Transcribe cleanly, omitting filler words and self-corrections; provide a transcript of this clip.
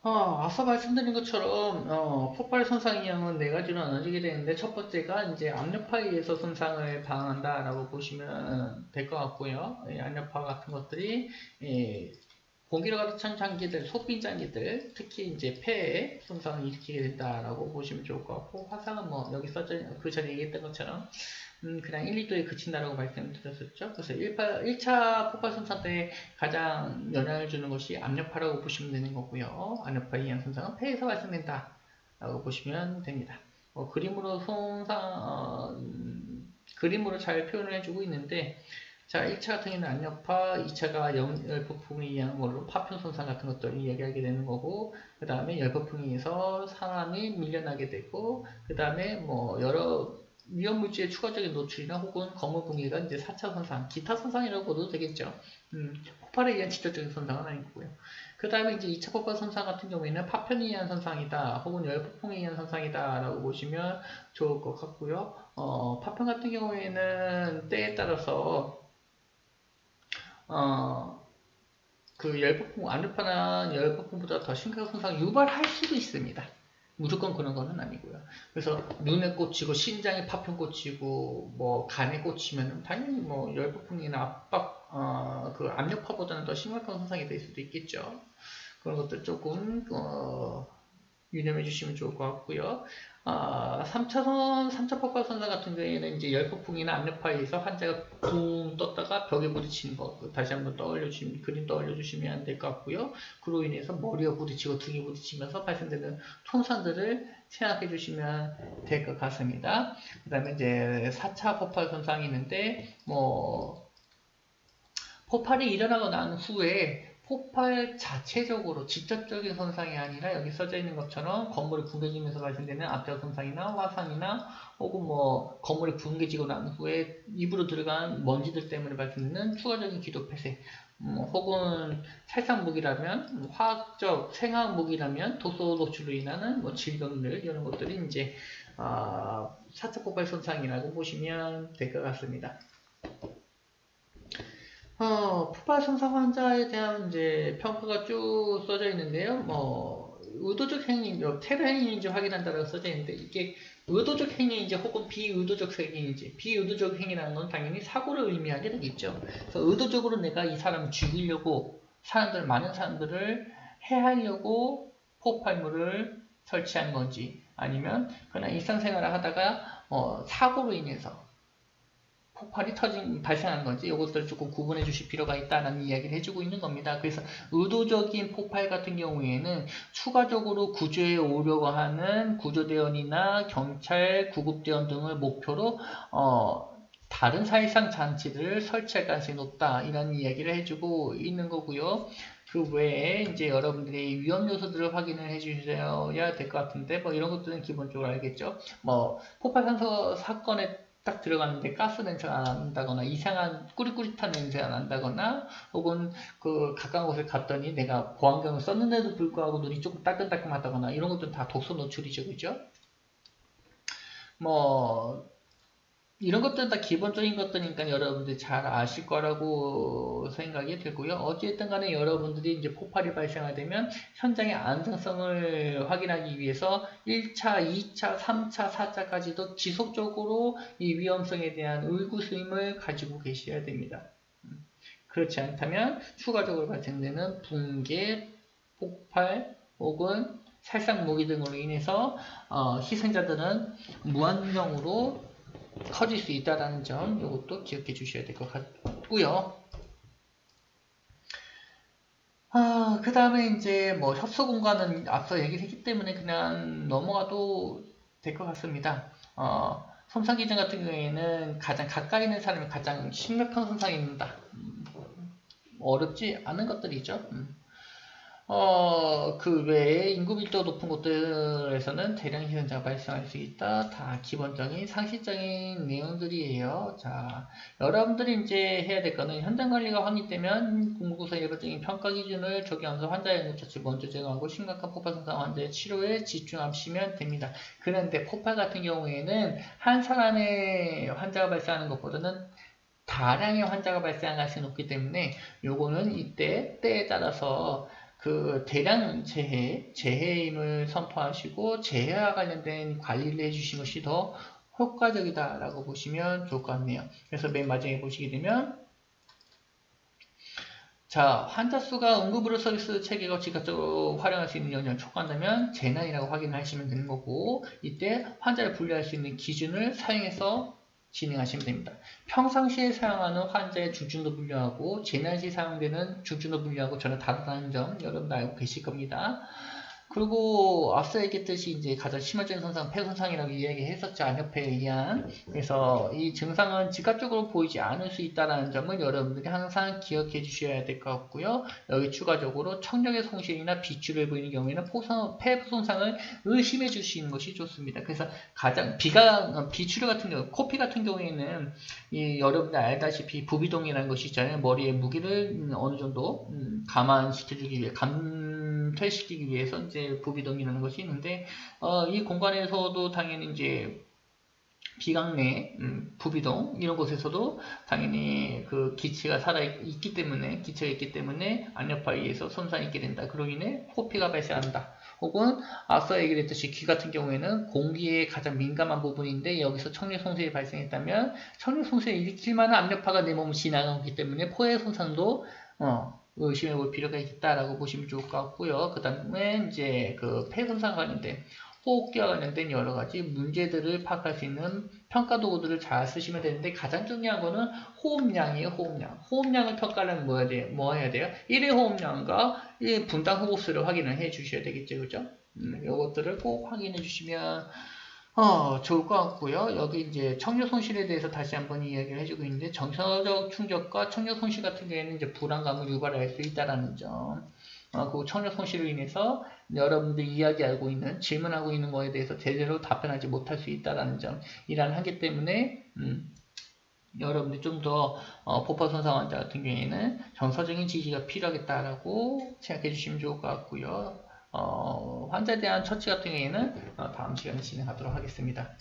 앞서 말씀드린 것처럼 폭발 손상 이형은 네 가지로 나눠지게 되는데 첫 번째가 이제 압력파에 의해서 손상을 당한다라고 보시면 될 것 같고요. 이 압력파 같은 것들이 공기로 가득 찬 장기들, 소빈 장기들, 특히 이제 폐에 손상을 일으키게 된다라고 보시면 좋을 것 같고, 화상은 뭐 여기 써져 그 전에 얘기했던 것처럼 그냥 1, 2도에 그친다라고 말씀드렸었죠. 그래서 1차 폭발 손상 때 가장 영향을 주는 것이 압력파라고 보시면 되는 거고요. 압력파 이한 손상은 폐에서 발생된다라고 보시면 됩니다. 그림으로 그림으로 잘 표현을 해주고 있는데, 자, 1차 같은 경우는 압력파, 2차가 열폭풍에 의한 걸로 파편 손상 같은 것들을 이야기하게 되는 거고, 그 다음에 열폭풍에 의해서 사람이 밀려나게 되고, 그 다음에 뭐 여러 위험물질의 추가적인 노출이나 혹은 거물붕괴가 이제 4차 손상, 기타 손상이라고 봐도 되겠죠. 폭발에 의한 직접적인 손상은 아니고요. 그 다음에 이제 2차 폭발 손상 같은 경우에는 파편에 의한 손상이다, 혹은 열폭풍에 의한 손상이다 라고 보시면 좋을 것 같고요. 파편 같은 경우에는 때에 따라서 어, 그 열폭풍, 안르파나 열폭풍보다 더 심각한 손상을 유발할 수도 있습니다. 무조건 그런 거는 아니고요. 그래서 눈에 꽂히고 신장에 파편 꽂히고 뭐 간에 꽂히면 당연히 뭐 열폭풍이나 그 압력파보다는 더 심각한 손상이 될 수도 있겠죠. 그런 것들 조금 유념해 주시면 좋을 것 같고요. 3차 폭발 손상 같은 경우에는 이제 열폭풍이나 압력파에 의해서 환자가 붕 떴다가 벽에 부딪히는 거, 다시 한번 그림 떠올려 주시면 될 것 같고요. 그로 인해서 머리가 부딪히고 등이 부딪히면서 발생되는 손상들을 생각해 주시면 될 것 같습니다. 그 다음에 이제 4차 폭발 손상이 있는데, 폭발이 일어나고 난 후에 폭발 자체적으로 직접적인 손상이 아니라 여기 써져 있는 것처럼 건물이 붕괴지면서 발생되는 앞좌 손상이나 화상이나 혹은 뭐 건물이 붕괴지고 난 후에 입으로 들어간 먼지들 때문에 발생되는 추가적인 기도 폐쇄, 혹은 살상 무기라면 화학적 생화학 무기라면 독소 노출로 인하는 뭐 질병들 이런 것들이 이제 4차 폭발 손상이라고 보시면 될 것 같습니다. 폭발 손상 환자에 대한 이제 평가가 쭉 써져 있는데요. 의도적 행위, 테러 행위인지 확인한다라고 써져 있는데, 이게 의도적 행위인지 혹은 비의도적 행위인지, 비의도적 행위라는 건 당연히 사고를 의미하게 되겠죠. 그래서 의도적으로 내가 이 사람을 죽이려고 많은 사람들을 해하려고 폭발물을 설치한 건지, 아니면 그냥 일상생활을 하다가 사고로 인해서 폭발이 발생한 건지 이것들을 조금 구분해 주실 필요가 있다는 이야기를 해주고 있는 겁니다. 그래서 의도적인 폭발 같은 경우에는 추가적으로 구조에 오려고 하는 구조대원이나 경찰, 구급대원 등을 목표로 다른 사회상 장치들을 설치할 가능성이 높다 이런 이야기를 해주고 있는 거고요. 그 외에 이제 여러분들이 위험 요소들을 확인을 해주셔야 될 것 같은데 뭐 이런 것들은 기본적으로 알겠죠. 뭐 폭발 산소 사건에 딱 들어갔는데 가스 냄새가 난다거나 이상한 꾸릿꾸릿한 냄새가 난다거나 혹은 그 가까운 곳에 갔더니 내가 보안경을 썼는데도 불구하고 눈이 조금 따끔따끔하다거나 이런 것들은 다 독소 노출이죠, 그죠? 뭐 이런 것들은 다 기본적인 것들이니까 여러분들이 잘 아실 거라고 생각이 들고요. 어찌됐든 간에 여러분들이 이제 폭발이 발생하되면 현장의 안정성을 확인하기 위해서 1차, 2차, 3차, 4차까지도 지속적으로 이 위험성에 대한 의구심을 가지고 계셔야 됩니다. 그렇지 않다면 추가적으로 발생되는 붕괴, 폭발 혹은 살상 무기 등으로 인해서 희생자들은 무한정으로 커질 수 있다는 점 이것도 기억해 주셔야 될 것 같고요. 그 다음에 이제 뭐 협소 공간은 앞서 얘기를 했기 때문에 그냥 넘어가도 될 것 같습니다. 손상 기준 같은 경우에는 가장 가까이 있는 사람이 가장 심각한 손상이 있는다. 어렵지 않은 것들이죠. 그 외에 인구 밀도가 높은 곳들에서는 대량 희생자가 발생할 수 있다. 다 기본적인 상식적인 내용들이에요. 자, 여러분들이 이제 해야 될 거는 현장 관리가 확립되면 공구서 일반적인 평가 기준을 적용하면서 환자의 응급처치 먼저 제거하고 심각한 폭발 손상 환자의 치료에 집중하시면 됩니다. 그런데 폭발 같은 경우에는 한 사람의 환자가 발생하는 것보다는 다량의 환자가 발생할 가능성이 높기 때문에 요거는 이때 때에 따라서 그 대량 재해임을 선포하시고 재해와 관련된 관리를 해주신 것이 더 효과적이다라고 보시면 좋을 것 같네요. 그래서 맨 마지막에 보시게 되면 자, 환자 수가 응급의료 서비스 체계가 즉각적으로 활용할 수 있는 영역을 초과한다면 재난이라고 확인하시면 되는 거고, 이때 환자를 분류할 수 있는 기준을 사용해서 진행하시면 됩니다. 평상시에 사용하는 환자의 중증도 분류하고 재난 시 사용되는 중증도 분류하고 전혀 다르다는 점 여러분 알고 계실 겁니다. 그리고 앞서 얘기했듯이 이제 가장 심화적인 손상, 폐손상이라고 이야기했었죠. 안협회에 의한. 그래서 이 증상은 즉각적으로 보이지 않을 수 있다는 점을 여러분들이 항상 기억해 주셔야 될 것 같고요. 여기 추가적으로 청력의 손실이나 비출을 보이는 경우에는 폐손상을 의심해 주시는 것이 좋습니다. 그래서 가장 비출혈 같은 경우, 코피 같은 경우에는 이 여러분들 알다시피 부비동이라는 것이 있잖아요. 머리의 무게를 어느 정도 감안시켜주기 위해 퇴시키기 위해서 이제 부비동이라는 것이 있는데 이 공간에서도 당연히 이제 비강내, 부비동 이런 곳에서도 당연히 그 기체가 살아있기 때문에 안협화에 의해서 손상이 있게 된다. 그로 인해 코피가 발생한다. 혹은 앞서 얘기를 했듯이 귀 같은 경우에는 공기에 가장 민감한 부분인데 여기서 청력 손실이 발생했다면 청력 손실을 일으킬 만한 압력파가 내 몸을 지나가기 때문에 포의 손상도 의심해 볼 필요가 있다라고 보시면 좋을 것 같고요. 그 다음에 이제 그 폐손상 관련된 호흡기와 관련된 여러 가지 문제들을 파악할 수 있는 평가 도구들을 잘 쓰시면 되는데 가장 중요한 거는 호흡량이에요. 호흡량을 평가하려면 뭐 해야 돼요? 1회 호흡량과 분당 호흡수를 확인을 해 주셔야 되겠죠. 그죠? 이것들을 꼭 확인해 주시면 좋을 것 같고요. 여기 이제 청력 손실에 대해서 다시 한번 이야기를 해주고 있는데 정서적 충격과 청력 손실 같은 경우에는 이제 불안감을 유발할 수 있다라는 점. 그 청력 손실로 인해서 여러분들이 이야기하고 있는 질문하고 있는 거에 대해서 제대로 답변하지 못할 수 있다라는 점이란 하기 때문에 여러분들이 좀 더 포화 손상 환자 같은 경우에는 정서적인 지지가 필요하겠다라고 생각해 주시면 좋을 것 같고요. 환자에 대한 처치 같은 경우에는 다음 시간에 진행하도록 하겠습니다.